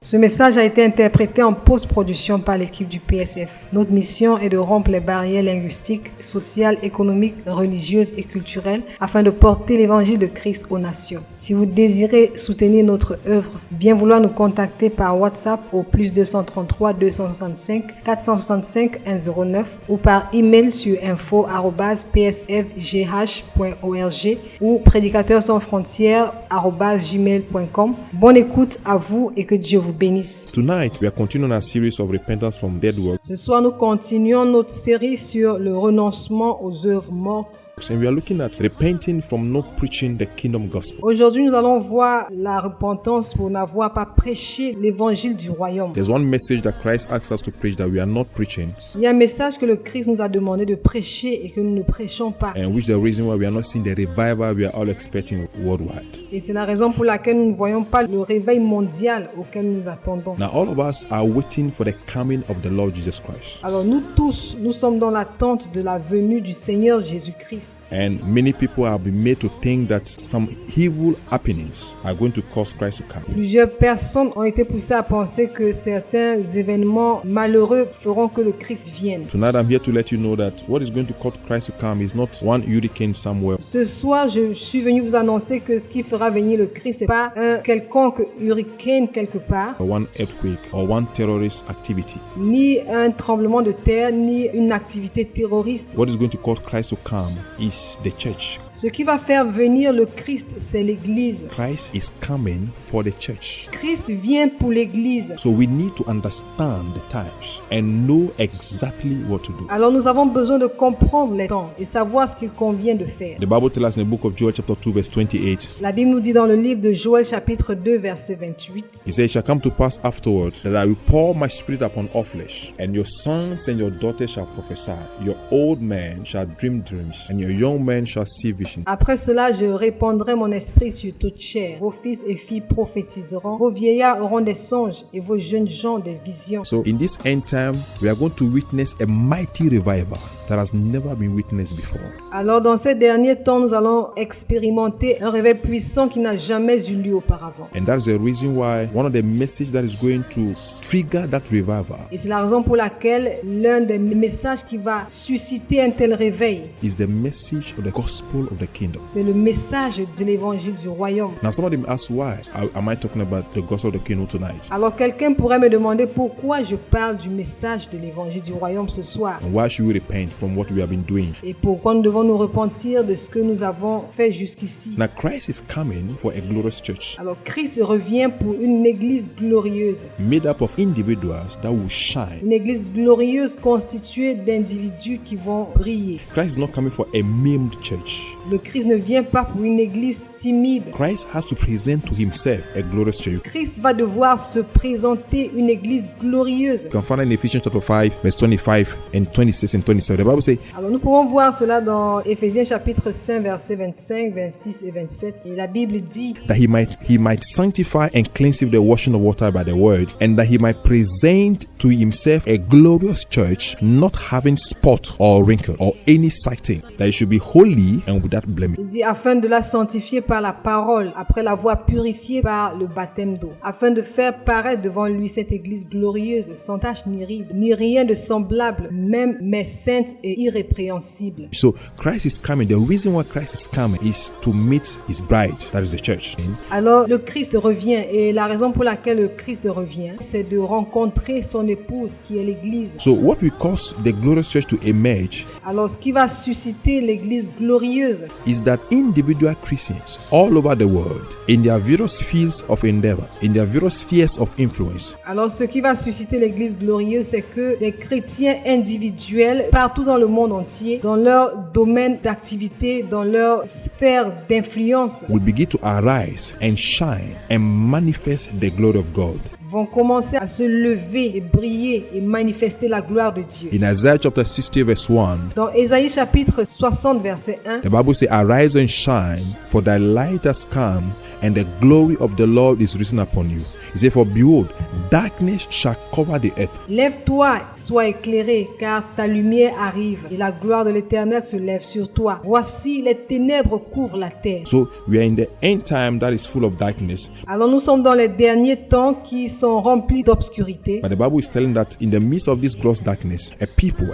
Ce message a été interprété en post-production par l'équipe du PSF. Notre mission est de rompre les barrières linguistiques, sociales, économiques, religieuses et culturelles afin de porter l'évangile de Christ aux nations. Si vous désirez soutenir notre œuvre, bien vouloir nous contacter par WhatsApp au +233 265 465 109 ou par email sur info@psfgh.org ou prédicateurs-sans-frontières@gmail.com. Bonne écoute à vous et que Dieu vous bénisse. Tonight, we are continuing our series of repentance from dead works. Ce soir, nous continuons notre série sur le renoncement aux œuvres mortes. And we are looking at repenting from not preaching the kingdom gospel. Aujourd'hui, nous allons voir la repentance pour n'avoir pas prêché l'évangile du royaume. There's one message that Christ asks us to preach that we are not preaching, Il y a un message que le Christ nous a demandé de prêcher et que nous ne prêchons pas. and which is the reason why we are not seeing the revival we are all expecting worldwide. Et c'est la raison pour laquelle nous ne voyons pas le réveil mondial auquel nous attendons. Now, all of us are waiting for the coming of the Lord Jesus Christ. Alors nous tous, nous sommes dans l'attente de la venue du Seigneur Jésus-Christ. And many people have been made to think that some evil happenings are going to cause Christ to come. Plusieurs personnes ont été poussées à penser que certains événements malheureux feront que le Christ vienne. Tonight, I'm here to let you know that what is going to cause Christ to come is not one hurricane somewhere, Ce soir, je suis venu vous annoncer que ce qui fera venir le Christ, c'est pas un quelconque hurricane quelque part, or one earthquake, or one terrorist activity. ni un tremblement de terre, ni une activité terroriste. What is going to cause Christ to come is the church. Ce qui va faire venir le Christ, c'est l'Église. Christ is coming for the church. Christ vient pour l'Église. So we need to understand the times and know exactly what to do. Alors nous avons besoin de comprendre les temps et savoir ce qu'il convient de faire. The Bible tells us in the book of Joel chapter 2 verse 28, La Bible nous dit dans le livre de Joël chapitre 2 verset 28. it says, "It shall come to pass afterward that I will pour my spirit upon all flesh, and your sons and your daughters shall prophesy, your old men shall dream dreams, and your young men shall see visions." Après cela, je répandrai mon esprit sur toute chair. Vos fils et filles prophétiseront, vos vieillards auront des songes et vos jeunes gens des visions. So in this end time, we are going to witness a mighty revival that has never been witnessed before. Alors dans ces derniers temps, nous allons expérimenter un réveil puissant qui n'a jamais eu lieu auparavant. And that is the reason why one of the messages that is going to trigger that revival Et c'est la raison pour laquelle l'un des messages qui va susciter un tel réveil, is the message of the gospel of the kingdom. c'est le message de l'évangile du royaume. Now somebody may ask, why am I talking about the gospel of the kingdom tonight? Alors quelqu'un pourrait me demander pourquoi je parle du message de l'évangile du royaume ce soir. And why should we repent from what we have been doing? Et pourquoi nous devons nous repentir de ce que nous avons fait jusqu'ici. Now Christ is coming for a glorious church Alors Christ revient pour une église glorieuse. made up of individuals that will shine. Une église glorieuse constituée d'individus qui vont briller. Christ is not coming for a maimed church. Le Christ ne vient pas pour une église timide. Christ has to present to himself a glorious church. Christ va devoir se présenter une église glorieuse. You can find it in Ephesians chapter 5 verse 25 and 26 and 27. The Bible says, Alors nous pouvons voir cela dans Éphésiens chapitre 5 versets 25, 26 et 27. Et la Bible dit that he might sanctify and cleanse with the washing of water by the word, and that he might present to himself a glorious church, not having spot or wrinkle or any side thing, that it should be holy and without blemish. Il dit afin de la sanctifier par la parole, après l'avoir purifiée par le baptême d'eau, afin de faire paraître devant lui cette église glorieuse, sans tache ni ride, ni rien de semblable, même mais sainte et irrépréhensible. So Christ is coming. The reason why Christ is coming is to meet his bride, that is the church. Alors le Christ revient et la raison pour laquelle le Christ revient, c'est de rencontrer son épouse qui est l'église. So what will cause the glorious church to emerge Alors ce qui va susciter l'église glorieuse, is that individual Christians all over the world, in their various fields of endeavor, in their various spheres of influence, alors ce qui va susciter l'église glorieuse, c'est que les chrétiens individuels partout dans le monde entier, dans leur domaine d'activité, dans leur sphère d'influence, will begin to arise and shine and manifest the glory of God. vont commencer à se lever et briller et manifester la gloire de Dieu. In Isaiah chapter 60 verse 1, Dans Ésaïe chapitre 60 verset 1, the Bible says, "Arise and shine, for thy light has come, and the glory of the Lord is risen upon you." He said, "For behold, darkness shall cover the earth." lève-toi, sois éclairé, car ta lumière arrive et la gloire de l'Éternel se lève sur toi. Voici, les ténèbres couvrent la terre. So we are in the end time that is full of darkness. Alors nous sommes dans les derniers temps qui sont sont remplis d'obscurité. But the Bible is telling that in the midst of this gross darkness, a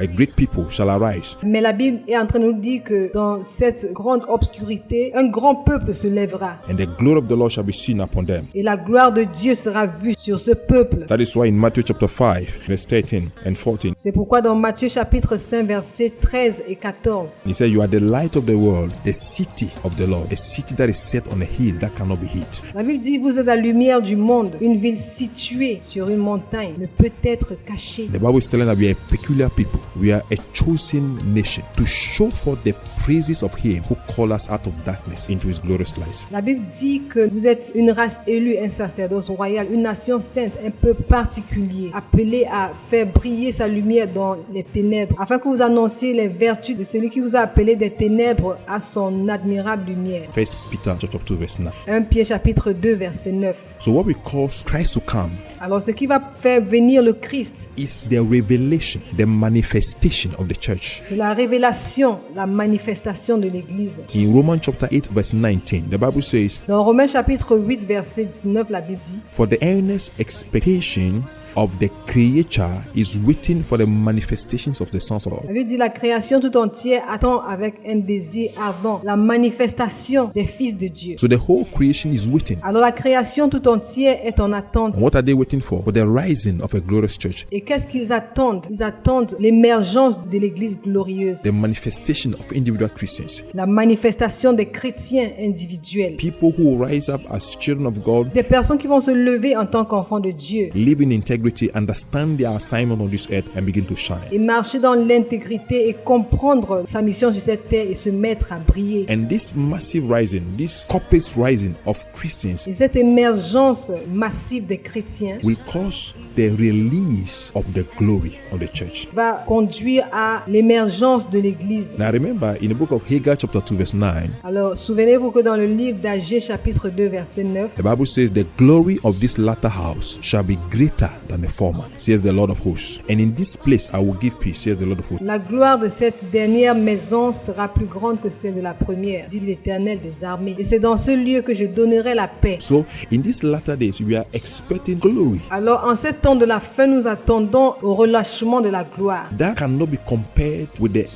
great people shall arise. Mais la Bible est en train de nous dire que dans cette grande obscurité, un grand peuple se lèvera. And the glory of the Lord shall be seen upon them. Et la gloire de Dieu sera vue sur ce peuple. That is why in Matthew chapter 5, verse 13 and 14, C'est pourquoi dans Matthieu chapitre 5, versets 13 et 14, he said, "You are the light of the world, the city of the Lord, a city that is set on a hill that cannot be hid." la Bible dit, vous êtes la lumière du monde. Une ville située sur une montagne ne peut être cachée. The Bible is telling that we are a peculiar people. We are a chosen nation to show forth the praises of Him who called us out of darkness into His glorious light. La Bible dit que vous êtes une race élue, un sacerdoce royal, une nation sainte, un peuple particulier, appelé à faire briller sa lumière dans les ténèbres, afin que vous annonciez les vertus de celui qui vous a appelé des ténèbres à son admirable lumière. 1 Peter chapter 2, verse 9. 1 Pierre chapitre 2, verset 9. So what we call Christ to come Alors ce qui va faire venir le Christ, is the revelation, the manifestation of the church. c'est la révélation, la manifestation de l'Église. In Romans chapter 8, verse 19, the Bible says, Dans Romains chapitre 8, verset 19, la Bible dit, "For the earnest expectation of the creature is waiting for the manifestations of the sons of God." la Bible dit, la création tout entière attend avec un désir ardent la manifestation des fils de Dieu. So the whole creation is waiting. Alors la création tout entière est en attente. And what are they waiting for? For the rising of a glorious church, Et qu'est-ce qu'ils attendent? Ils attendent l'émergence de l'Église glorieuse, the manifestation of individual Christians, la manifestation des chrétiens individuels, people who will rise up as children of God, des personnes qui vont se lever en tant qu'enfants de Dieu live in integrity, understand their assignment on this earth, and begin to shine. et marcher dans l'intégrité et comprendre sa mission sur cette terre et se mettre à briller. And this massive rising, this copious rising of Christians Et cette émergence massive des chrétiens will cause the release of the glory of the church. va conduire à l'émergence de l'Église. Now remember, in the book of Haggai chapter 2, verse 9, Alors, souvenez-vous que dans le livre d'Agée chapitre 2 verset 9, the Bible says, "The glory of this latter house shall be greater than the former, says the Lord of hosts. And in this place I will give peace, says the Lord of hosts." la gloire de cette dernière maison sera plus grande que celle de la première, dit l'Éternel des armées. Et c'est dans ce lieu que je donnerai la paix. So in these latter days, we are expecting glory Alors, en ces temps de la fin, nous attendons au relâchement de la gloire. that cannot be compared with the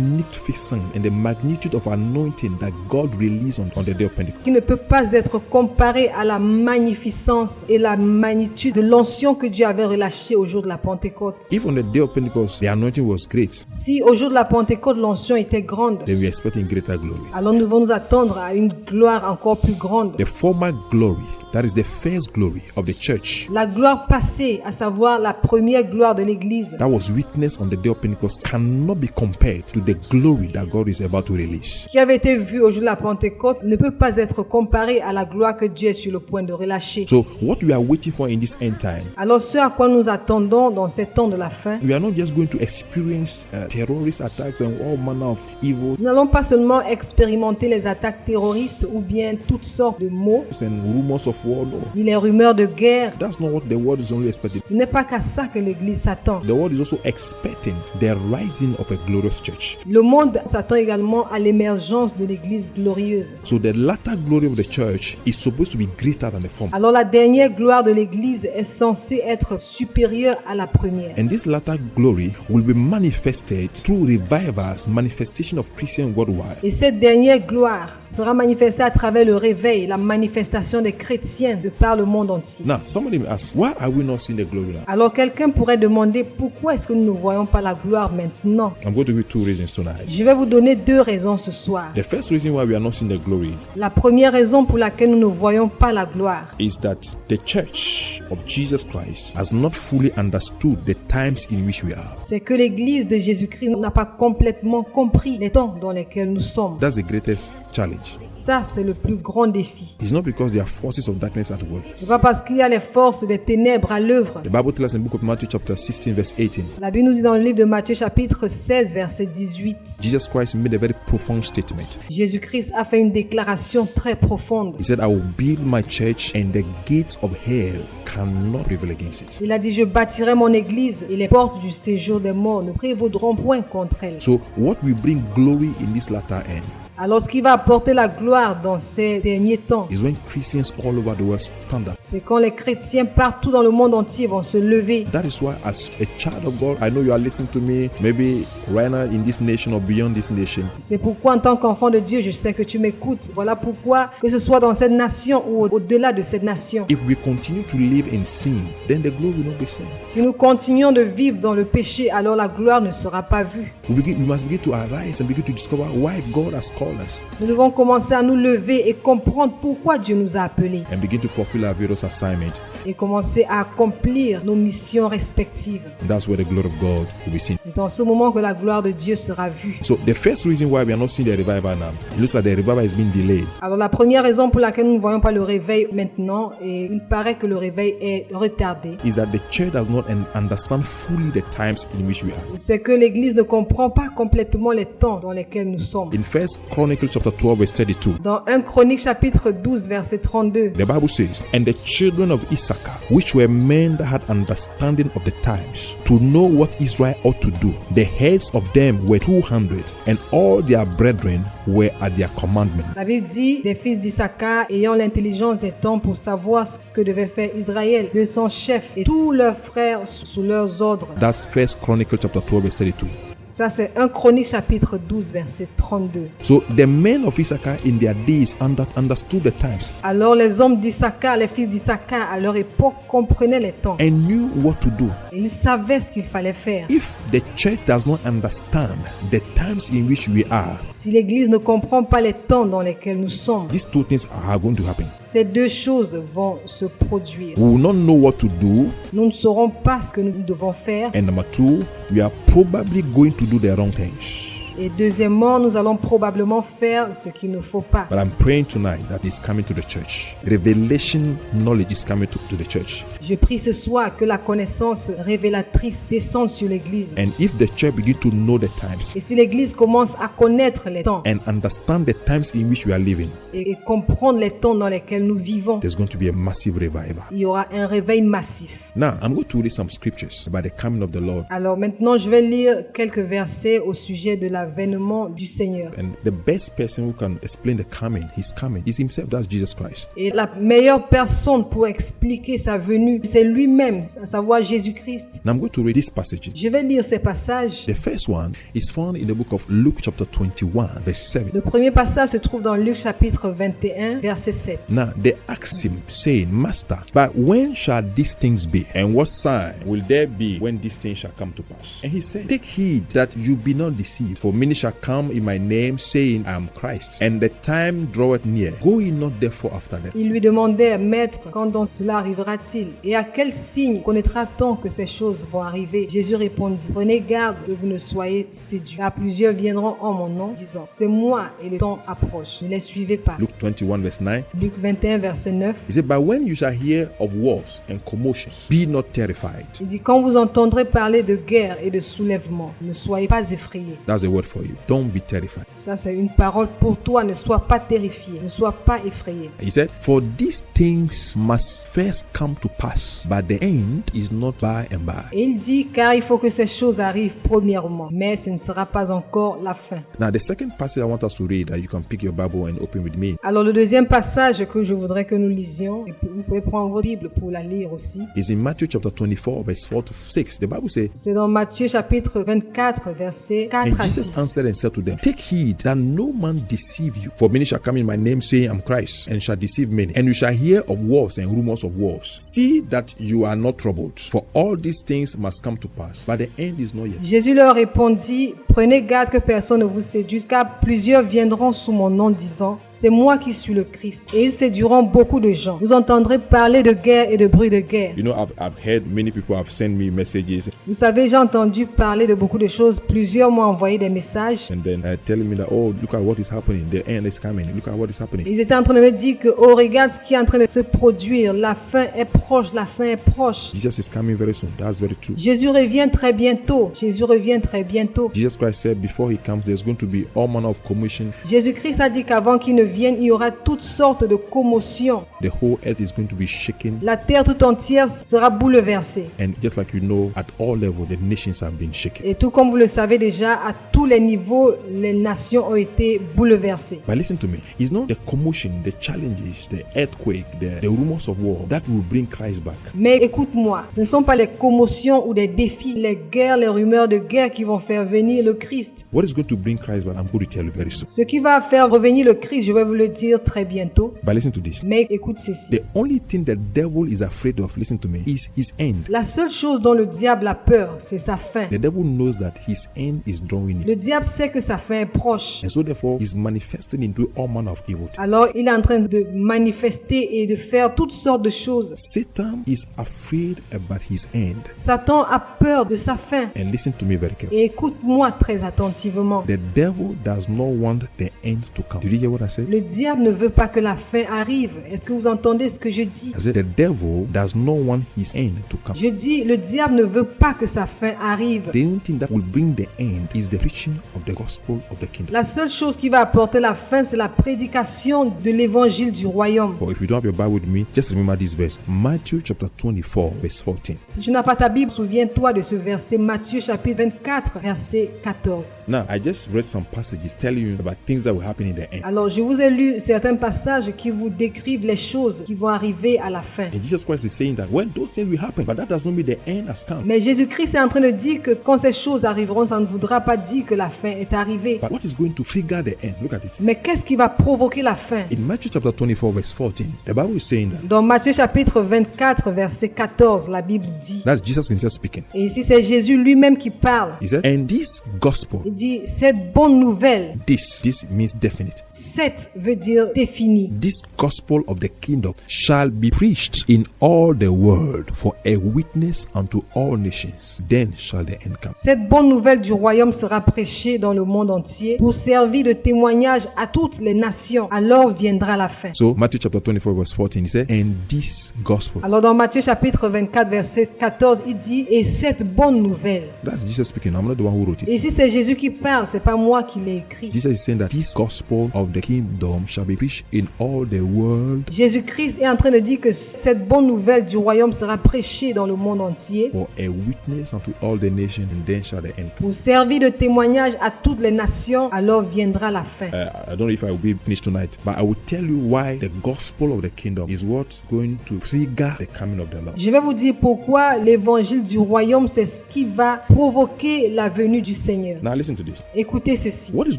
magnificence and the magnitude of anointing that God released on the day of Pentecost. Qui ne peut pas être comparé à la magnificence et la magnitude de l'onction que Dieu avait relâchée au jour de la Pentecôte. If on the day of Pentecost the anointing was great, Si au jour de la Pentecôte, l'onction était grande, then we are expecting greater glory. alors nous devons nous attendre à une gloire encore plus grande. The former glory, that is the first glory of the church, La gloire passée, à savoir la première gloire de l'Église, that was witnessed on the day of Pentecost, cannot be compared to the glory that God is about to release. qui avait été vue au jour de la Pentecôte, ne peut pas être comparée à la gloire que Dieu est sur le point de relâcher. So what we are waiting for in this end time, Alors ce à quoi nous attendons dans ces temps de la fin, we are not just going to experience terrorist attacks and all manner of evil nous n'allons pas seulement expérimenter les attaques terroristes ou bien toutes sortes de maux, and rumors of war. No, ni les rumeurs de guerre. that's not what the world is only expecting. Ce n'est pas qu'à ça que l'Église s'attend. The world is also expecting the rising of a glorious church. Le monde s'attend également à l'émergence de l'Église glorieuse. So the latter glory of the church is supposed to be greater than the former. Alors la dernière gloire de l'Église est censée être supérieure à la première. And this latter glory will be manifested through revivals, manifestation of Christians worldwide. Et cette dernière gloire sera manifestée à travers le réveil, la manifestation des chrétiens de par le monde entier. Now, somebody may ask, why are we not seeing the glory now? Alors quelqu'un pourrait demander pourquoi est-ce que nous ne voyons pas la gloire maintenant? I'm going to give 2 reasons tonight. Je vais vous donner 2 raisons ce soir. The first reason why we are not seeing the glory La première raison pour laquelle nous ne voyons pas la gloire, is that the church of Jesus Christ has not fully understood the times in which we are. c'est que l'Église de Jésus-Christ n'a pas complètement compris les temps dans lesquels nous sommes. That's the greatest challenge. Ça, c'est le plus grand défi. It's not because there are forces of darkness at work. C'est pas parce qu'il y a les forces des ténèbres à l'œuvre. The Bible tells us in the book of Matthew chapter 16 verse 18, La Bible nous dit dans le livre de Matthieu chapitre 16 verset 18, Jesus Christ made a very profound statement. Jésus-Christ a fait une déclaration très profonde. He said, "I will build my church and the gates of hell cannot prevail against it." Il a dit, je bâtirai mon église et les portes du séjour des morts ne prévaudront point contre elle. So what will bring glory in this latter end Alors ce qui va apporter la gloire dans ces derniers temps, is when Christians all over the world stand up. c'est quand les chrétiens partout dans le monde entier vont se lever. That is why, as a child of God, I know you are listening to me, maybe right now in this nation or beyond this nation. C'est pourquoi en tant qu'enfant de Dieu, je sais que tu m'écoutes. Voilà pourquoi, que ce soit dans cette nation ou au-delà de cette nation, If we continue to live in sin, then the glory will not be seen. si nous continuons de vivre dans le péché, alors la gloire ne sera pas vue. We must begin to arise and begin to discover why God has called us Nous devons commencer à nous lever et comprendre pourquoi Dieu nous a appelés and begin to fulfill our various assignments. et commencer à accomplir nos missions respectives. That's where the glory of God will be seen. C'est en ce moment que la gloire de Dieu sera vue. So the first reason why we are not seeing the revival now, it looks like the revival is being delayed. Alors la première raison pour laquelle nous ne voyons pas le réveil maintenant, et il paraît que le réveil est retardé, Is that the church does not understand fully the times in which we are. c'est que l'Église ne comprend pas complètement les temps dans lesquels nous sommes. In 1 Chronicles chapter 12 verse 32, Dans 1 Chronique chapitre 12 verset 32, the Bible says, "And the children of Issachar, which were men that had understanding of the times, to know what Israel ought to do, the heads of them were 200, and all their brethren were at their commandment." la Bible dit, les fils d'Issachar ayant l'intelligence des temps pour savoir ce que devait faire Israël, 200 chefs et tous leurs frères sous leurs ordres. That's 1 Chronicles chapter 12 verse 32. Ça c'est 1 Chronique chapitre 12 verset 32. So the men of Issachar in their days understood the times Alors les hommes d'Issachar, les fils d'Issachar à leur époque comprenaient les temps. and knew what to do. Et ils savaient ce qu'il fallait faire. If the church does not understand the times in which we are, Si l'Église ne comprend pas les temps dans lesquels nous sommes, these two things are going to happen. ces deux choses vont se produire. We will not know what to do, Nous ne saurons pas ce que nous devons faire. and number two, we are probably going to do the wrong things. Et deuxièmement, nous allons probablement faire ce qu'il ne faut pas. But I'm praying tonight that it's coming to the church. Revelation knowledge is coming to the church. Je prie ce soir que la connaissance révélatrice descende sur l'Église. And if the church begin to know the times Et si l'Église commence à connaître les temps and understand the times in which we are living, et comprendre les temps dans lesquels nous vivons, there's going to be a massive revival. il y aura un réveil massif. Now, I'm going to read some scriptures about the coming of the Lord. Alors maintenant, je vais lire quelques versets au sujet de l'avènement du Seigneur. And the best person who can explain the coming, his coming, is himself. That's Jesus Christ. Et la meilleure personne pour expliquer sa venue, c'est lui-même, à savoir Jésus-Christ. Now I'm going to read these passages. Je vais lire ces passages. The first one is found in the book of Luke chapter 21 verse 7. Le premier passage se trouve dans Luc chapitre 21, verset 7. Now they asked him, saying, Master, but when shall these things be? And what sign will there be when these things shall come to pass? And he said, Take heed that you be not deceived, for many shall come in my name, saying, I am Christ, and the time draweth near. Go ye not therefore after them. Ils lui demandaient, Maître, quand donc cela arrivera-t-il? Et à quel signe connaîtra-t-on que ces choses vont arriver? Jésus répondit, Prenez garde que vous ne soyez séduits, car plusieurs viendront en mon nom, disant, C'est moi et le temps approche. Ne les suivez pas. Luke 21 verse 9. Luc 21, verset 9. He said, But when you shall hear of wars and commotions, be not terrified. Il dit, quand vous entendrez parler de guerre et de soulèvement, ne soyez pas effrayés. That's a word for you. Don't be terrified. Ça, c'est une parole pour toi. Ne sois pas terrifié. Ne sois pas effrayé. He said, For these things must first come to pass, but the end is not by and by. Et il dit, car il faut que ces choses arrivent premièrement, mais ce ne sera pas encore la fin. Now, the second passage I want us to read, that you can pick your Bible and open with me, Alors, le deuxième passage que je voudrais que nous lisions, et vous pouvez prendre votre Bible pour la lire aussi, is in Matthew chapter 24, verse 4 to 6. The Bible says, c'est dans Matthieu chapitre 24, versets 4 And à Jesus 6. answered and said to them, Take heed that no man deceive you, for many shall come in my name, saying, I'm Christ, and shall deceive many. And you shall hear of wars and rumors of wars. See that you are not troubled, for all these things must come to pass, but the end is not yet. Jésus leur répondit, prenez garde que personne ne vous séduise, car plusieurs viendront sous mon nom disant, c'est moi qui suis le Christ. Et ils séduiront beaucoup de gens. Vous entendrez parler de guerre et de bruit de guerre. You know, I've heard many people have sent me messages Vous savez, j'ai entendu parler de beaucoup de choses. Plusieurs m'ont envoyé des messages. and then telling me that, oh, look at what is happening. The end is coming. Look at what is happening. Ils étaient en train de me dire que, oh, regarde ce qui est en train de se produire. La fin est proche, la fin est proche. Jesus is coming very soon. That's very true. Jésus revient très bientôt. Jésus revient très bientôt. Jesus Christ said before he comes, there's going to be all manner of commotion. Jésus-Christ a dit qu'avant qu'il ne vienne, il y aura toutes sortes de commotions. The whole earth is going to be shaken. La terre tout entière sera bouleversée. And just like you know, at all levels, the nations have been shaken. Et tout comme vous le savez déjà, à tous tous les niveaux, les nations ont été bouleversées. But listen to me. It's not the commotion, the challenges, the earthquake, the rumors of war that will bring Christ back. Mais écoute-moi, ce ne sont pas les commotions ou des défis, les guerres, les rumeurs de guerre qui vont faire venir le Christ. What is going to bring Christ back? I'm going to tell you very soon. Ce qui va faire revenir le Christ, je vais vous le dire très bientôt. But listen to this. Mais écoute ceci. The only thing the devil is afraid of, listen to me, is his end. La seule chose dont le diable a peur, c'est sa fin. The devil knows that his end is drawing near. Le diable sait que sa fin est proche. And so therefore, he's manifesting into all manner of evil. Alors, il est en train de manifester et de faire toutes sortes de choses. Satan is afraid about his end. Satan a peur de sa fin. And listen to me very carefully. Et écoute-moi très attentivement. The devil does not want the end to come. Did you hear what I said? Le diable ne veut pas que la fin arrive. Est-ce que vous entendez ce que je dis? I said the devil does not want his end to come. Je dis, le diable ne veut pas que sa fin arrive. The only thing that will bring the end is the preaching of the gospel of the kingdom. La seule chose qui va apporter la fin, c'est la prédication de l'évangile du royaume. But if you don't have your Bible with me, just remember this verse. Matthew chapter 24, verse 14. Si tu n'as pas ta Bible, souviens-toi de ce verset, Matthieu chapitre 24, verset 14. Now, I just read some passages telling you about things that will happen in the end. Alors, je vous ai lu certains passages qui vous décrivent les choses qui vont arriver à la fin. And Jesus Christ is saying that when those things will happen, but that does not mean the end has come. Mais Jésus-Christ est en train de dire que quand ces choses arriveront, ça ne voudra pas dire que la fin est arrivée. But what is going to trigger the end? Look at it. Mais qu'est-ce qui va provoquer la fin? In Matthew chapter 24, verse 14, the Bible is saying that. Dans Matthieu chapitre 24, verset 14, la Bible dit. That's Jesus himself speaking. Et ici, c'est Jésus lui-même qui parle. He said, and this gospel. Il dit, cette bonne nouvelle. This means definite. Cette veut dire défini. This gospel of the kingdom shall be preached in all the world for a witness unto all nations. Then shall the end come. Cette bonne nouvelle du royaume sera prêchée dans le monde entier pour servir de témoignage à toutes les nations. Alors viendra la fin. So Matthew chapter 24 verse 14, he said, and this gospel. Alors dans Matthieu chapitre 24 verset 14, il dit, et cette bonne nouvelle. That's Jesus speaking. I'm not the one who wrote it. Et ici c'est Jésus qui parle, c'est pas moi qui l'ai écrit. Jesus is saying that this gospel of the kingdom shall be preached in all the world. Jésus-Christ est en train de dire que cette bonne nouvelle du royaume sera prêchée dans le monde entier. For a witness unto all the nations, and then shall the end come. Pour servir de témoignage à toutes les nations, alors viendra la fin. I don't know if I will be finished tonight, but I will tell you why the gospel of the kingdom is what's going to trigger the coming of the Lord. Je vais vous dire pourquoi l'évangile du royaume, c'est ce qui va provoquer la venue du Seigneur. Now listen to this. Écoutez ceci. What is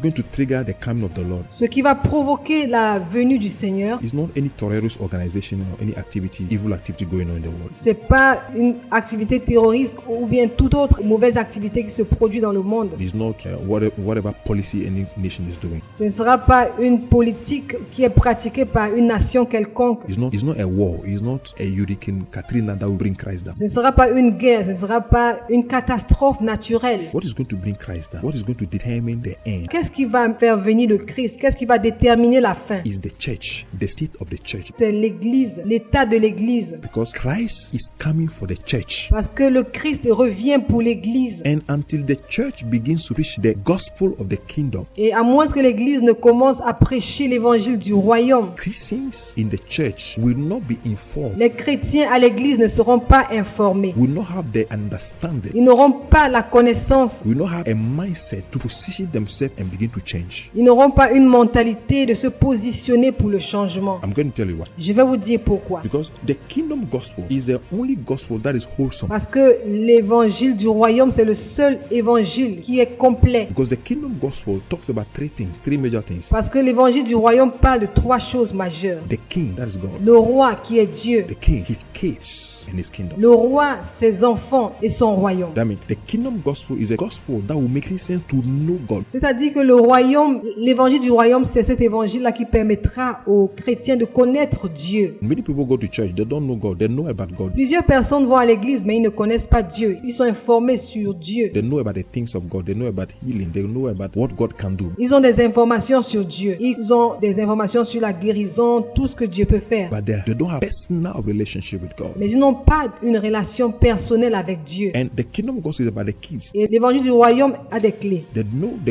going to trigger the coming of the Lord? Ce qui va provoquer la venue du Seigneur, It's not any terrorist organization or any activity, evil activity going on in the world. c'est pas une activité terroriste ou bien toute autre mauvaise activité qui se produit dans le monde. It's not whatever policy any nation is doing. Ce ne sera pas une politique qui est pratiquée par une nation quelconque. It's not a war. It's not a hurricane Katrina that will bring Christ down. Ce ne sera pas une guerre, ce ne sera pas une catastrophe naturelle. What is going to bring Christ down? What is going to determine the end? Qu'est-ce qui va faire venir le Christ? Qu'est-ce qui va déterminer la fin? Is the church, the state of the church. C'est l'église, l'état de l'église. Because Christ is coming for the church. Parce que le Christ revient pour l'église. And until the church begins to preach the gospel of the kingdom, Et à moins que l'église ne commence à prêcher l'évangile du royaume, Christians in the church will not be informed, les chrétiens à l'église ne seront pas informés. will not have the understanding, Ils n'auront pas la connaissance. will not have a mindset to position themselves and begin to change. Ils n'auront pas une mentalité de se positionner pour le changement. I'm going to tell you why. Je vais vous dire pourquoi. Because the kingdom gospel is the only gospel that is wholesome. Parce que l'évangile du royaume, c'est le seul évangile qui est complet. Because the kingdom gospel talks about three major things. Parce que l'évangile du royaume parle de trois choses majeures. The king, that is God. Le roi qui est Dieu. The king, his case and his kingdom. Le roi, ses enfants et son royaume. That means the kingdom gospel is a gospel that will make Christians to know God. C'est-à-dire que le royaume, l'évangile du royaume, c'est cet évangile-là qui permettra aux chrétiens de connaître Dieu. Many people go to church, they don't know God, they know about God. Plusieurs personnes vont à l'église, mais ils ne connaissent pas Dieu. Ils sont informés sur Dieu. They know about the things of God, they know about healing, they know about what God can do. Ils ont des informations sur Dieu. Ils ont des informations sur la guérison, tout ce que Dieu peut faire. But they don't have a personal relationship with God. Mais ils n'ont pas une relation personnelle avec Dieu. And the kingdom gospel is about the keys. Et l'évangile du royaume a des clés. They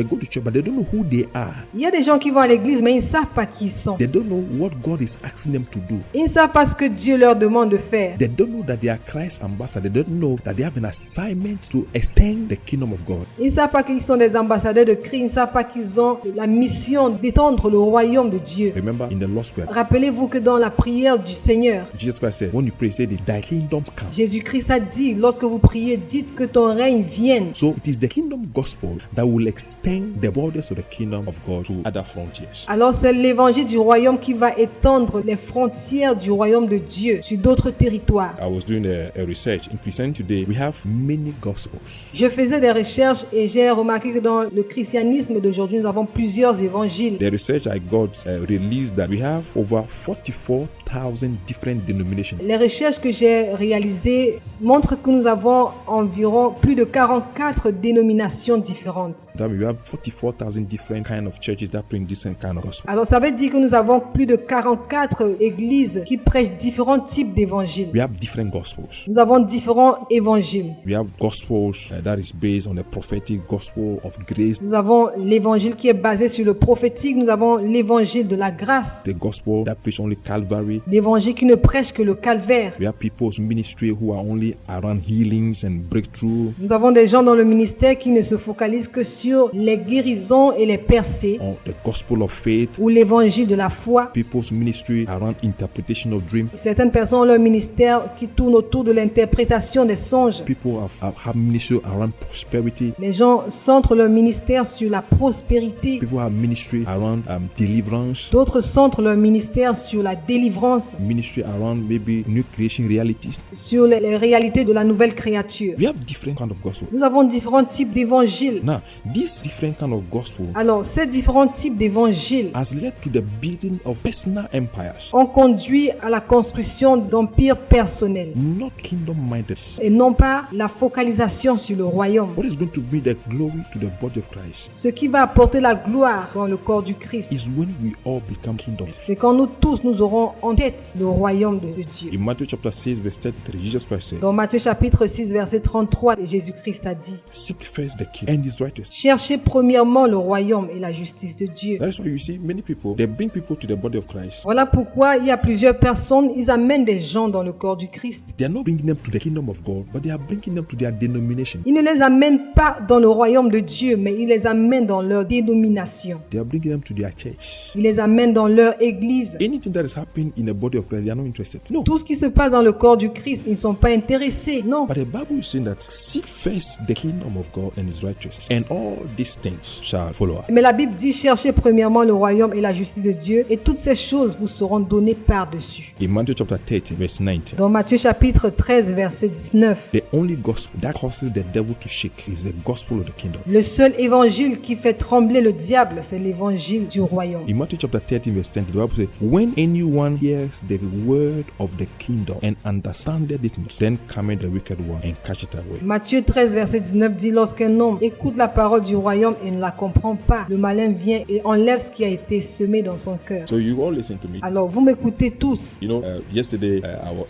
go to church, but they don't know who they are. Il y a des gens qui vont à l'église, mais ils ne savent pas qui ils sont. They don't know what God is asking them to do. Ils ne savent pas ce que Dieu leur demande de faire. They don't know that they are Christ's ambassadors. They don't know that they have an assignment to extend the kingdom of God. Ils ne savent pas qu'ils sont des ambassadeurs de Christ, ils ne savent pas qu'ils ont la mission d'étendre le royaume de Dieu. Remember in the Lord's Prayer, Rappelez-vous que dans la prière du Seigneur, Jesus Christ said, when you pray, say thy kingdom come. Jésus-Christ a dit, lorsque vous priez, dites que ton règne vienne. So it is the kingdom gospel that will extend the borders of the kingdom of God to other frontiers. Alors c'est l'évangile du royaume qui va étendre les frontières du royaume de Dieu sur d'autres territoires. I was doing a research. In Christianity today, we have many gospels. Je faisais des recherches et j'ai remarqué que dans le christianisme d'aujourd'hui, nous avons plusieurs évangiles. The research I got released that we have over 44,000 different denominations. Les recherches que j'ai réalisées montrent que nous avons environ plus de 44 dénominations différentes. That we have 44,000 different kind of churches that bring different kind of gospel. Alors ça veut dire que nous avons plus de 44 églises qui prêchent différents types d'évangiles. We have different gospels. Nous avons différents évangiles. We have gospels that is based on the prophetic gospel of grace. Nous avons l'évangile qui est basé sur le prophétique. Nous avons l'évangile de la grâce. The gospel that preach only Calvary. L'évangile qui ne prêche que le calvaire. We have people's ministry who are only around healings and breakthrough. Nous avons des gens dans le ministère qui ne se focalisent que sur les guérisons et les percées. Or the gospel of faith. Ou l'évangile de la foi. People's ministry around interpretation of dreams. Certaines personnes ont leur ministère qui tourne autour de l'interprétation des songes. People have ministry around prosperity. Les gens centrent leur ministère sur la prospérité. People have ministry around deliverance. D'autres centrent leur ministère sur la délivrance. Ministry around maybe new creation realities. Sur les réalités de la nouvelle créature. We have different kind of gospel. Nous avons différents types d'évangiles. Now, this different kind of gospel. Alors, ces différents types d'évangiles has led to the building of personal empires. Ont conduit à la construction d'empires personnels. Not kingdom-minded. Et non pas la focalisation sur le royaume. What is going to bring the glory to the body of Christ? Ce qui va apporter la gloire dans le corps du Christ. Is when we all become kingdoms. C'est quand nous tous nous aurons en tête le royaume de Dieu. In Matthew chapter 6 verse 33, Jesus Christ said. Dans Matthieu chapitre 6 verset 33, Jésus-Christ a dit. Seek first the kingdom and his righteousness. Cherchez premièrement le royaume et la justice de Dieu. That is why you see many people, they bring people to the body of Christ. Voilà pourquoi il y a plusieurs personnes, ils amènent des gens dans le corps du Christ. They are not bringing them to the kingdom of God, but they are bringing them to their denomination. Ils ne les amènent pas dans le royaume de Dieu, mais ils les amènent dans leur dénomination. They are bringing them to their church. Ils les amènent dans leur église. Anything that is happening in the body of Christ, they are not interested. No. Tout ce qui se passe dans le corps du Christ, ils ne sont pas intéressés. Non. But the Bible is saying that seek first the kingdom of God and his righteousness, and all these things shall follow. Mais la Bible dit cherchez premièrement le royaume et la justice de Dieu, et toutes ces choses vous seront données par-dessus. In Matthew chapter 13 verse 19. Dans Matthieu chapitre 13 verset 19. The only gospel that causes the devil to shake is the gospel of the kingdom. Le seul évangile qui fait trembler le diable, c'est l'évangile du royaume. In Matthew chapter 13 verse 10, the Bible says, when anyone hears the word of the kingdom and understandeth it not, then cometh the wicked one and catch it away. Matthieu 13 verset 19 dit lorsqu'un homme écoute la parole du royaume et ne la comprend pas, le malin vient et enlève ce qui a été semé dans son cœur. So you all listen to me. Alors vous m'écoutez tous. You know, yesterday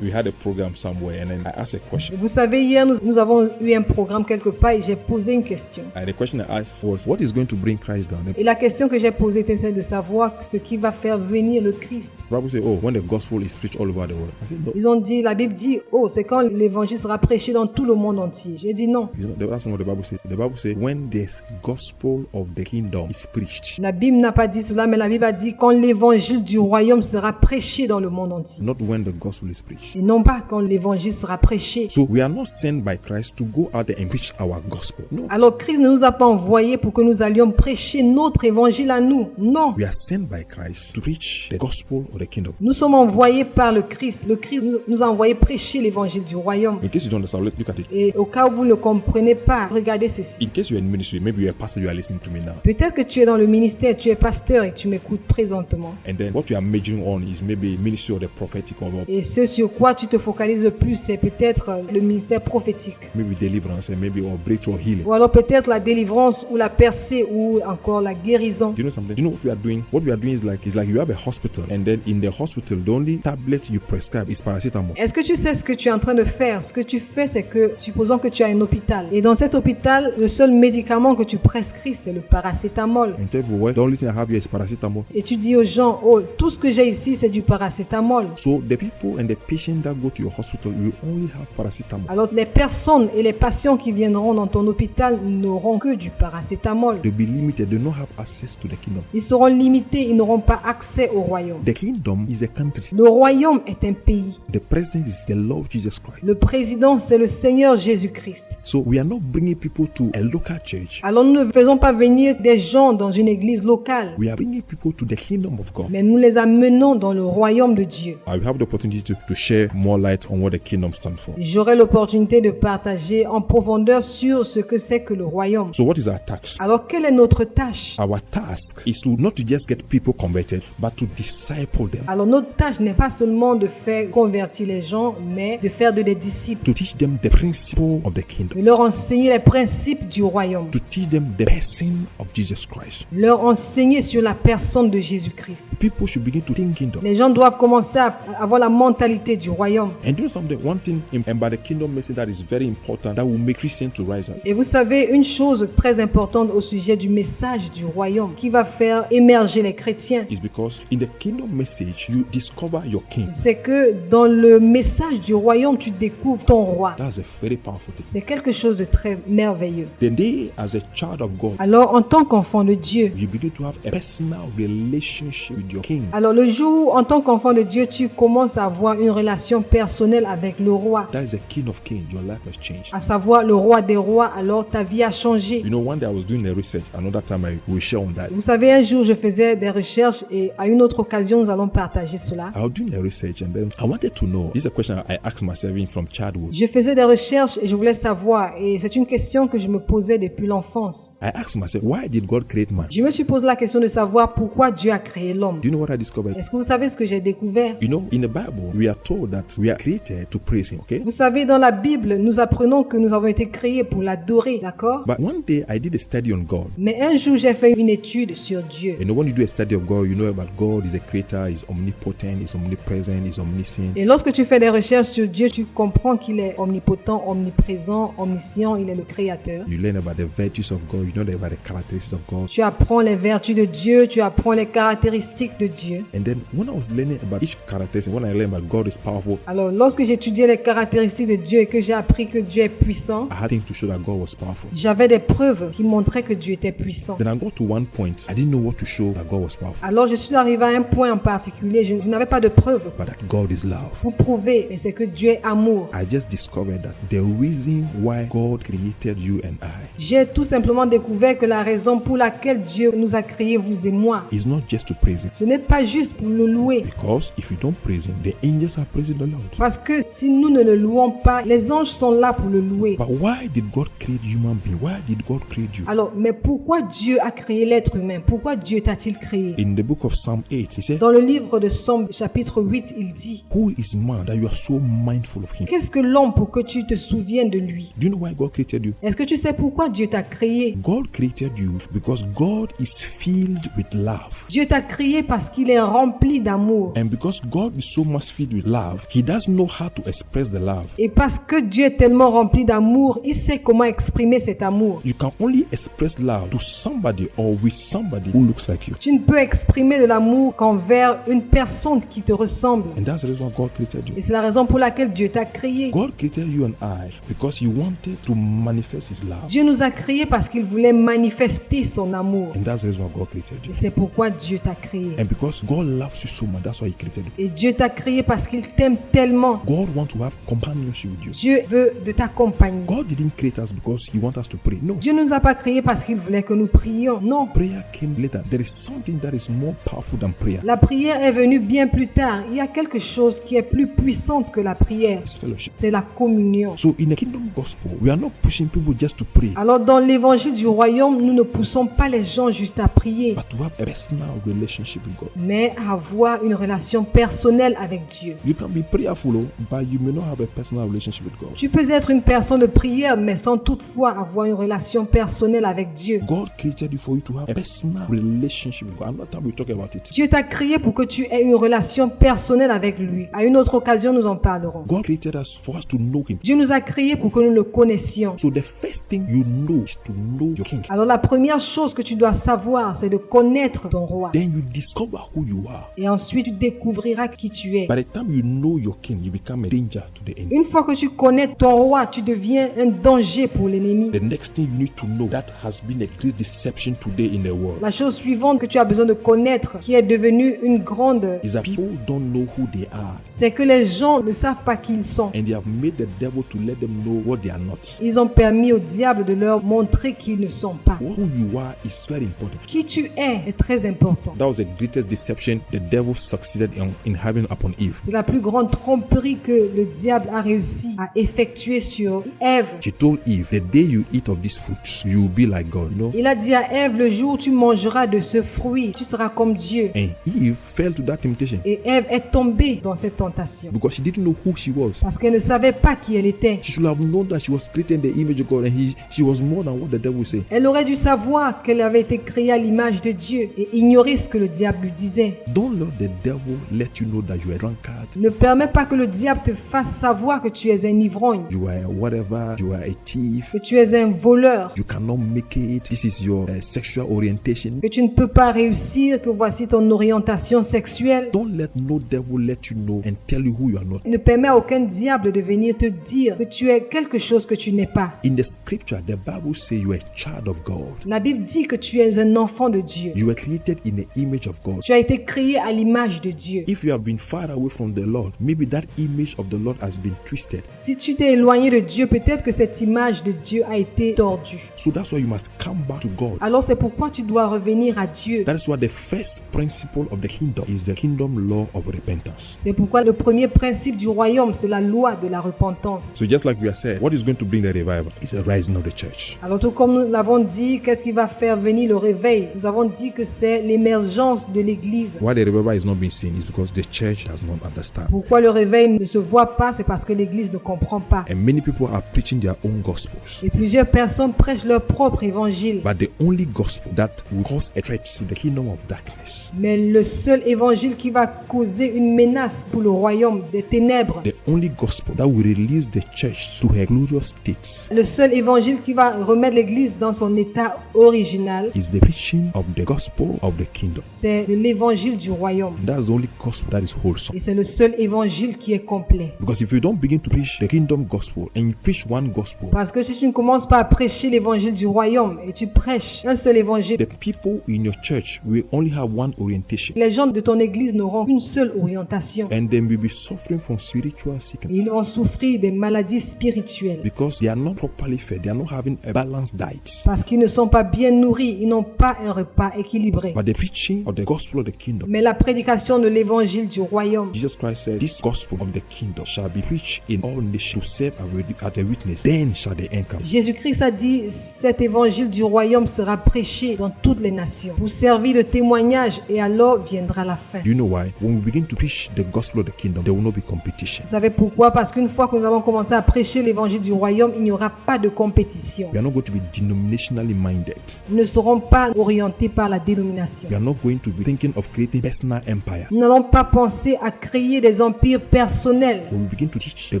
we had a program somewhere and then I asked a question. Vous savez, hier nous avons eu un programme quelque part et j'ai posé une question. And the question I asked was, what is going to bring Christ down? Et la question que j'ai posée était celle de savoir ce qui va faire venir le Christ. The Bible says, oh, when the gospel is preached all over the world. I said, no. Ils ont dit, la Bible dit, oh, c'est quand l'évangile sera prêché dans tout le monde entier. J'ai dit non. You know, that's not what the Bible says. The Bible says, when the gospel of the kingdom is preached. La Bible n'a pas dit cela, mais la Bible a dit quand l'évangile du royaume sera prêché dans le monde entier. Not when the gospel is preached. Et non pas quand l'évangile sera prêché. So we are not sent by Christ to go out there and preach our gospel. No. Alors Christ ne nous a pas envoyés pour que nous allions prêcher notre évangile à nous. Non. We are sent by Christ to preach the gospel of the kingdom. Nous sommes envoyés par le Christ. Le Christ nous a envoyés prêcher l'évangile du royaume. In case you don't understand, look at it. Et au cas où vous ne comprenez pas, regardez ceci. In case you're in ministry, maybe you're a pastor, you are listening to me now. Peut-être que tu es dans le ministère, tu es pasteur et tu m'écoutes présentement. And then what you are majoring on is maybe ministry of the prophetic or Et ce sur quoi tu te focalises le plus, c'est peut-être le ministère prophétique. maybe deliverance and maybe or breakthrough or healing. Ou alors peut-être la délivrance ou la percée ou encore la guérison. Do you know something? Do you know what we are doing? What we are doing is like you have a hospital and then in the hospital the only tablet you prescribe is paracetamol. Est-ce que tu sais ce que tu es en train de faire? Ce que tu fais, c'est que, supposons que tu as un hôpital. Et dans cet hôpital, le seul médicament que tu prescris, c'est le paracétamol. And tell people, well, the only thing I have here is paracetamol. Et tu dis aux gens, oh, tout ce que j'ai ici, c'est du paracétamol. So the people and the patients that go to your hospital will only have paracetamol. Alors les personnes et les patients qui viendront dans ton hôpital n'auront n'auront que du paracétamol. They'll be limited. They don't have access to the kingdom. Ils seront limités, ils n'auront pas accès au royaume. The kingdom is a country. Le royaume est un pays. The president is the Lord Jesus Christ. Le président, c'est le Seigneur Jésus-Christ. So we are not bringing people to a local church. Alors nous ne faisons pas venir des gens dans une église locale, We are bringing people to the kingdom of God. mais nous les amenons dans le royaume de Dieu. I will have the opportunity to share more light on what the kingdom stands for. J'aurai l'opportunité de partager en profondeur sur ce que c'est que le royaume. So what is our task? Alors quelle est notre tâche? Our task is to not to just get people converted, but to disciple them. Alors notre tâche n'est pas seulement de faire convertir les gens, mais de faire de des disciples, To teach them the principle of the kingdom. de leur enseigner les principes du royaume, To teach them the person of Jesus Christ. leur enseigner sur la personne de Jésus-Christ. People should begin to think kingdom. Les gens doivent commencer à avoir la mentalité du royaume. And do something, one thing about the kingdom message that is very important that will make Christians to rise up. Et vous savez, une chose très importante au sujet du message du royaume qui va faire émerger les chrétiens, Is because in the kingdom message you discover your king. c'est que dans le message du royaume, tu découvres ton roi. That's a very powerful thing. C'est quelque chose de très merveilleux. The day as a child of God, Alors, en tant qu'enfant de Dieu, you begin to have a personal relationship with your king. alors le jour où, en tant qu'enfant de Dieu, tu commences à avoir une relation personnelle avec le roi, That is the king of kings. Your life has changed. à savoir le roi des rois, alors ta vie a changé. You know, one day I was doing the research. Another time I will share on that. Vous savez, un jour, je faisais des recherches et à une autre occasion, nous allons partager cela. I was doing the research and then I wanted to know. This is a question I asked myself even from childhood. Je faisais des recherches et je voulais savoir, et c'est une question que je me posais depuis l'enfance. I asked myself, why did God create man? Je me suis posé la question de savoir pourquoi Dieu a créé l'homme. Do you know what I discovered? Est-ce que vous savez ce que j'ai découvert? You know, in the Bible, we are told that we are created to praise Him, okay? Vous savez, dans la Bible, nous apprenons que nous avons été créés pour l'adorer, d'accord? But one day I did a study on God. Mais un jour, j'ai fait une étude sur Dieu. You know, when you do a study of God, you know about God is a creator, He's omnipotent, He's omnipresent, He's omniscient. Et lorsque tu fais des recherches sur Dieu, tu comprends qu'il est omnipotent, omniprésent, omniscient, il est le créateur. You learn about the virtues of God, you know about the characteristics of God. Tu apprends les vertus de Dieu, tu apprends les caractéristiques de Dieu. And then when I was learning about each characteristic, when I learned about God is powerful, Alors, lorsque j'étudiais les caractéristiques de Dieu et que j'ai appris que Dieu est puissant, I had things to show that God was powerful. j'avais des preuves qui montraient que Dieu était puissant. Then I got to one point, I didn't know what to show that God was powerful, Alors, je suis arrivé à un point en particulier, je n'avais pas de preuves but that God is love. pour prouver, mais c'est que Dieu est amour. I just discovered that the reason why God created you and I J'ai tout simplement découvert que la raison pour laquelle Dieu nous a créés, vous et moi, is not just to praise Him. ce n'est pas juste pour le louer. Because if you don't praise Him, the angels are praising the Lord. Parce que si nous ne le louons pas, les anges sont là pour le louer. But why did God create human being? Why did God create you? Alors, mais pourquoi Dieu a créé l'être humain? Pourquoi Dieu t'a-t-il créé? In the book of Psalm 8, He said, Dans le livre de Somme, chapitre 8, il dit: who is man that you are so mindful of him? qu'est-ce que l'homme pour que tu te souviennes de lui? Do you know why God created you? Est-ce que tu sais pourquoi Dieu t'a créé? God created you because God is filled with love. Dieu t'a créé parce qu'il est rempli d'amour. And because God is so much filled with love, He doesn't know how to express the love. Et parce que Dieu est tellement rempli d'amour, il sait comment exprimer cet amour. You can only express love to somebody or with somebody who looks like you. Tu ne peux exprimer de l'amour qu'envers une personne qui te ressemble. And that's the reason why God created you. Et c'est la raison pour laquelle Dieu t'a créé. God created you and I because He wanted to manifest His love. Dieu nous a créés parce qu'il voulait manifester son amour. And that's the reason why God created you. Et c'est pourquoi Dieu t'a créé. And because God loves you so much, that's why He created you. Et Dieu t'a créé parce qu'il t'aime tellement. God wants to have companionship with you. Dieu veut de ta compagnie. God didn't create us because He wants us to pray. No. Dieu ne nous a pas créés parce qu'il voulait que nous prions. Non. Prayer came later. There is something that is more powerful than prayer. La prière est venue bien plus tard. Il y a quelque chose qui est plus puissante que la prière. It's fellowship. C'est la communion. So in the kingdom gospel, we are not pushing people just to pray, Alors dans l'évangile du royaume, nous ne poussons pas les gens juste à prier, but to have a personal relationship with God. mais à avoir une relation personnelle avec Dieu. You can be prayerful, but you may not have a personal relationship with God. Tu peux être une personne de prière, mais sans toutefois avoir une relation personnelle avec Dieu. God created you for you to have a personal relationship with God. Another time we talk about it. Dieu t'a créé pour que tu aies une relation personnelle avec lui. À une autre occasion, nous en parlerons. God created us for us to know Him. Dieu nous a créés pour que nous le connaissions. So the first thing you know is to know your King. Alors la première chose que tu dois savoir, c'est de connaître ton roi. Then you discover who you are. Et ensuite, tu découvriras qui tu es. By the time you know your King, you become a danger to the enemy. Une fois que tu connais ton roi, tu deviens un danger pour l'ennemi. The next next thing you need to know that has been a great deception today in the world La chose suivante que tu as besoin de connaître, qui est devenue une grande, is that people don't know who they are, c'est que les gens ne savent pas qui ils sont. and they have made the devil to let them know what they are not. Ils ont permis au diable de leur montrer qu'ils ne sont pas. Who you are is very important. Qui tu es est très important. That was the greatest deception the devil succeeded in having upon Eve. C'est la plus grande tromperie que le diable a réussi à effectuer sur Ève. She told Eve, the day you eat of this fruit, you will be like God. No? Il a dit à Ève, le jour où tu mangeras de ce fruit, tu seras comme Dieu. And Eve fell to that temptation Et Ève est tombée dans cette tentation because she didn't know who she was. parce qu'elle ne savait pas qui elle était. She should have known that she was created in the image of God and she was more than what the devil said. Elle aurait dû savoir qu'elle avait été créée à l'image de Dieu et ignorer ce que le diable lui disait. Don't let the devil let you know that you are a drunkard, Ne permets pas que le diable te fasse savoir que tu es un ivrogne, you are whatever, you are a thief, que tu es un voleur, you cannot make it, this is your sexual orientation. que tu ne peux pas réussir, que voici ton orientation sexuelle. Don't let no devil let you know and tell you who you are not. Ne permets à aucun diable de venir te dire que tu es quelque chose que tu n'es pas. In the scripture, the Bible says you are a child of God. La Bible dit que tu es un enfant de Dieu. You were created in the image of God. Tu as été créé à l'image de Dieu. If you have been far away from the Lord, maybe that image of the Lord has been twisted. Si tu t'es éloigné de Dieu, peut-être que cette image de Dieu a été tordue. So that's why you must come back to God. Alors c'est pourquoi tu dois revenir à Dieu. That is why the first principle of the kingdom is the kingdom law of repentance. C'est pourquoi le premier principe du royaume, c'est la loi de la repentance. So just like we have said, what is going to bring the revival is a rising of the church. Alors tout comme nous l'avons dit, qu'est-ce qui va faire venir le réveil? Nous avons dit que c'est l'émergence de l'église. Why the revival is not being seen is because the church does not understand. Pourquoi le réveil ne se voit pas? C'est parce que l'église ne comprend pas. And many people are preaching their own gospels. Et plusieurs personnes prêchent leur propre évangile. But the only gospel that will cause a threat to the kingdom of darkness, Mais le seul évangile qui va causer une menace pour le royaume des ténèbres, the only gospel that will release the church to her glorious state, le seul évangile qui va remettre l'église dans son état original, is the preaching of the gospel of the kingdom. c'est de l'évangile du royaume. And that's the only gospel that is wholesome. Et c'est le seul évangile qui est complet. Because if you don't begin to preach the kingdom gospel and you preach one gospel, Parce que si tu ne commences pas à prêcher l'évangile du royaume et tu prêches un seul évangile, the people in your church will only have one orientation, les gens de ton église n'auront qu'une seule orientation. and they will be suffering from spiritual sickness Ils vont souffrir des maladies spirituelles because they are not properly fed, they are not having a balanced diet. parce qu'ils ne sont pas bien nourris, ils n'ont pas un repas équilibré. But the preaching of the gospel of the kingdom, Mais la prédication de l'évangile du royaume, Jesus Christ said, this gospel of the kingdom shall be preached in all nations to serve as a witness, then shall the end come. Jésus-Christ a dit, cet évangile du royaume sera prêché dans toutes les nations pour servir de témoignage et alors viendra la fin. Do you know why? When we begin to preach the gospel of the kingdom, there will not be competition. Vous savez pourquoi? Parce qu'une fois que nous allons commencer à prêcher l'évangile du royaume, il n'y aura pas de compétition. We are not going to be denominationally minded. Nous ne serons pas orientés par la dénomination. We are not going to be thinking of creating personal empire. Nous n'allons pas penser à créer des empires personnels. When we begin to teach the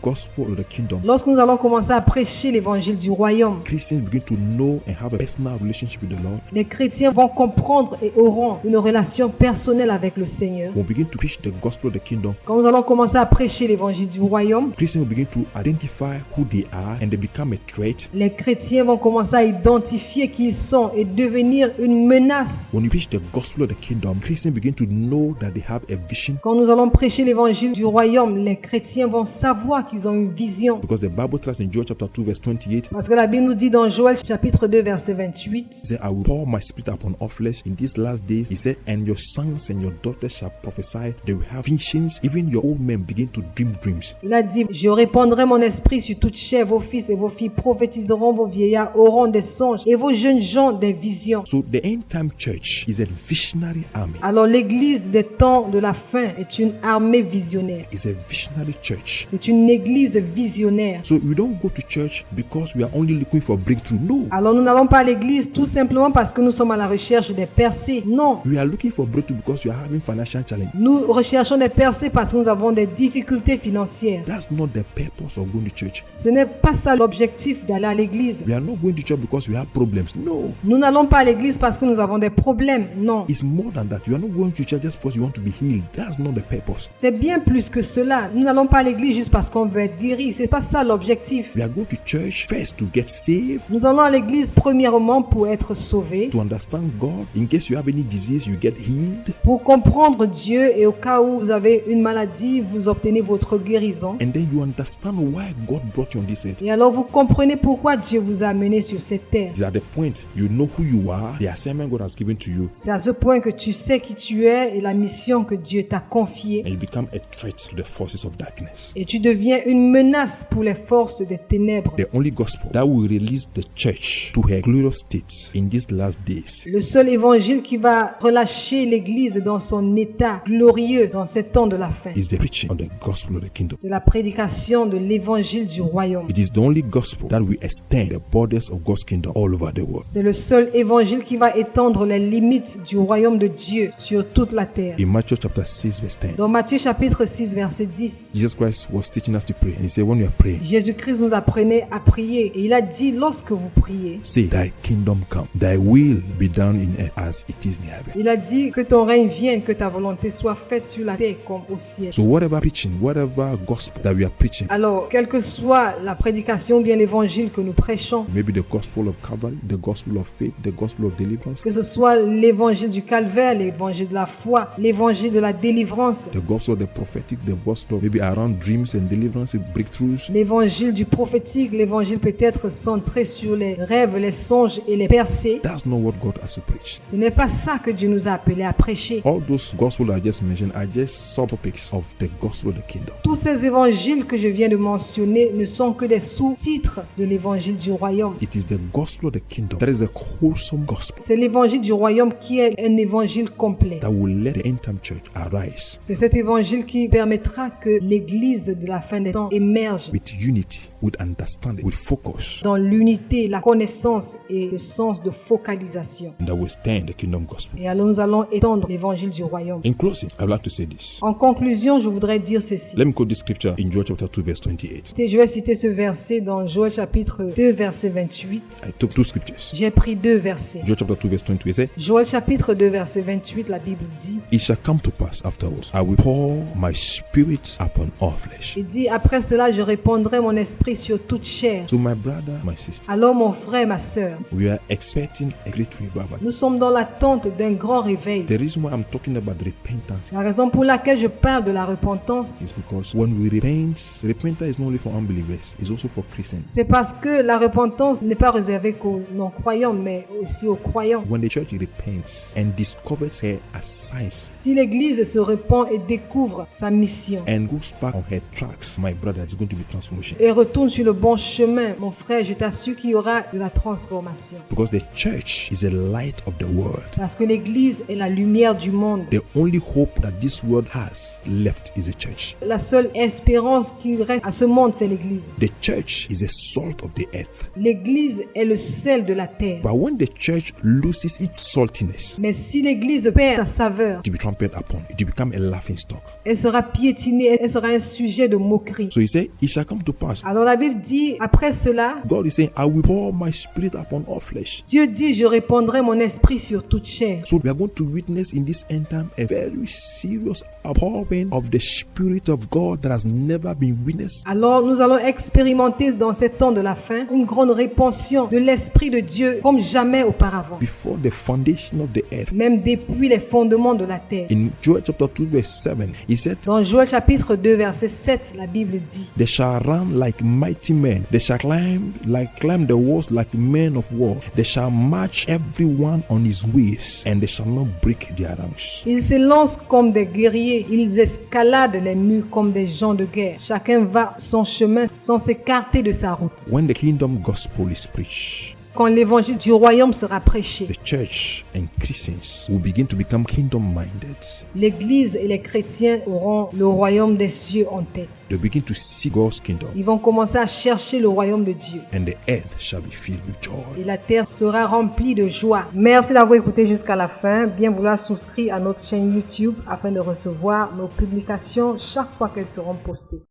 gospel of the kingdom, Lorsque nous allons commencer à prêcher l'évangile du royaume, Christians begin to know and have a personal relationship with the Lord. les chrétiens vont comprendre et auront une relation personnelle avec le Seigneur. When we begin to preach the gospel of the kingdom, Quand nous allons commencer à prêcher l'évangile du royaume, Christians will begin to identify who they are and they become a threat. les chrétiens vont commencer à identifier qui ils sont et devenir une menace. When you preach the gospel of the kingdom, Christians begin to know that they have a vision Quand nous allons prêcher l'évangile du royaume, les chrétiens vont savoir qu'ils ont une vision. because the Bible tells us in Joel chapter 2 verse 28, Parce que la Bible nous dit dans Joël chapitre 2 verset 28, it says, I will pour my spirit upon all flesh in these last days. He said, and your sons and your daughters shall prophesy. They will have visions. Even your old men begin to dream dreams. il a dit, je répandrai mon esprit sur toute chair, vos fils et vos filles prophétiseront, vos vieillards auront des songes et vos jeunes gens des visions. So the end time church is a visionary army. Alors l'église des temps de la fin est une armée visionnaire. It's a visionary church. C'est une église visionnaire. So we don't go to church because we are only looking for breakthrough. No. Alors nous n'allons pas à l'église tout simplement parce que nous sommes à la recherche des percées. Non. We are looking for breakthrough because we are having financial challenge. Nous recherchons des percées parce que nous avons des difficultés financières. That's not the purpose of going to church. Ce n'est pas ça l'objectif d'aller à l'église. We are not going to church because we have problems. No. Nous n'allons pas à l'église parce que nous avons des problèmes. Non. It's more than that. You are not going to church just because you want to be healed. That's not the purpose. C'est bien plus que cela. Nous n'allons pas à l'église juste parce qu'on veut être guéri. C'est pas ça l'objectif. We are going to church first to get saved. saved, Nous allons à l'église premièrement pour être sauvés, to understand God. In case you have any disease, you get healed. pour comprendre Dieu, et au cas où vous avez une maladie, vous obtenez votre guérison. And then you understand why God brought you on this earth. Et alors vous comprenez pourquoi Dieu vous a amené sur cette terre. It's at the point you know who you are, the assignment God has given to you, C'est à ce point que tu sais qui tu es et la mission que Dieu t'a confiée. and you become a threat to the forces of darkness. Et tu deviens une menace pour les forces des ténèbres. The only gospel that will release the church to her glorious state in these last days Le seul évangile qui va relâcher l'église dans son état glorieux dans ces temps de la fin. is the preaching of the gospel of the kingdom. C'est la prédication de l'évangile du royaume. It is the only gospel that will extend the borders of God's kingdom all over the world. C'est le seul évangile qui va étendre les limites du royaume de Dieu sur toute la terre. In Matthew chapter 6 verse 10, Dans Matthieu chapitre 6 verset 10, Jesus Christ was teaching us to pray, and he said, when you are praying, Jésus-Christ nous apprenait à prier et il a dit lorsque vous priez, say, thy kingdom come, thy will be done in earth as it is in heaven. il a dit que ton règne vienne, que ta volonté soit faite sur la terre comme au ciel. So whatever preaching, whatever gospel that we are preaching, Alors, quelle que soit la prédication ou bien l'évangile que nous prêchons, maybe the gospel of Calvary, the gospel of faith, the gospel of deliverance, que ce soit l'évangile du calvaire, l'évangile de la foi, l'évangile de la délivrance, the gospel of the prophetic, the gospel of maybe around dreams and deliverance and breakthroughs, l'évangile du prophétique, l'évangile peut-être centré sur les rêves, les songes et les percées, that's not what God has to preach. ce n'est pas ça que Dieu nous a appelés à prêcher. All those gospels I just mentioned are just subtopics of the gospel of the kingdom. Tous ces évangiles que je viens de mentionner ne sont que des sous-titres de l'évangile du royaume. It is the gospel of the kingdom that is a wholesome gospel C'est l'évangile du royaume qui est un évangile complet. that will let the end time church arise C'est cet évangile qui permettra que l'église de la fin des temps émerge with unity, with understanding, with focus, dans l'unité, la connaissance et le sens de focalisation. and that will stand the kingdom gospel. Et alors nous allons étendre l'évangile du royaume. In closing, I would like to say this. En conclusion, je voudrais dire ceci. Let me quote this scripture in Joel chapter 2 verse 28. Je vais citer ce verset dans Joël chapitre 2 verset 28. I took two scriptures. J'ai pris deux versets. Joel chapter 2 verse 28 it says, Joël chapitre 2 verset 28, la Bible dit, it shall come to pass afterwards, I will pour my spirit upon all flesh. il dit, après cela, je répandrai mon esprit sur toute chair. So my brother, my sister, Alors mon frère, ma sœur, we are expecting a great revival. nous sommes dans l'attente d'un grand réveil. The reason why I'm talking about repentance La raison pour laquelle je parle de la repentance, is because when we repent, repentance is not only for unbelievers, it's also for Christians. c'est parce que la repentance n'est pas réservée qu'aux non-croyants, mais aussi aux croyants. When the church repents and discovers her assignments Si l'Église se repent et découvre sa mission and goes back on her tracks, my brother, it's going to be transformation. et retourne sur le bon chemin, mon frère, je t'assure qu'il y aura de la transformation. Because the church is a light of the world. Parce que l'Église est la lumière du monde. The only hope that this world has left is the church. La seule espérance qui reste à ce monde, c'est l'Église. The church is a salt of the earth. L'Église est le sel de la terre. But when the church loses its saltiness, Mais si l'Église perd sa saveur, it will be trampled upon. It will become a laughing stock. elle sera piétinée, elle sera un sujet de moquerie. So he said, it shall come to pass. Alors la Bible dit, après cela, God is saying, I will pour my spirit upon all flesh. Dieu dit, je répandrai mon esprit sur toute chair. So we are going to witness in this end time a very serious outpouring of the Spirit of God that has never been witnessed. Alors nous allons expérimenter dans ces temps de la fin une grande répansion de l'Esprit de Dieu comme jamais auparavant, Before the foundation of the earth. même depuis les fondements de la terre. In Joel chapter 2 verse 7, he said, Dans Joël chapitre 2 verset 7, la Bible dit, they shall run like mighty men. They shall climb the walls like men of war. They shall march everyone on his ways, and they shall not break their ranks. ils s'élancent comme des guerriers, ils escaladent les murs comme des gens de guerre. Chacun va son chemin sans s'écarter de sa route. When the kingdom gospel is preached, Quand l'évangile du royaume sera prêché, the church and Christians will begin to become kingdom minded. l'Église et les chrétiens auront le royaume des cieux en tête. They begin to seek God's kingdom, Ils vont commencer à chercher le royaume de Dieu. and the earth shall be filled with joy. Et la terre sera remplie de joie. Merci d'avoir écouté jusqu'à la fin. Bien vouloir souscrire à notre chaîne YouTube afin de recevoir nos publications chaque fois qu'elles seront postées.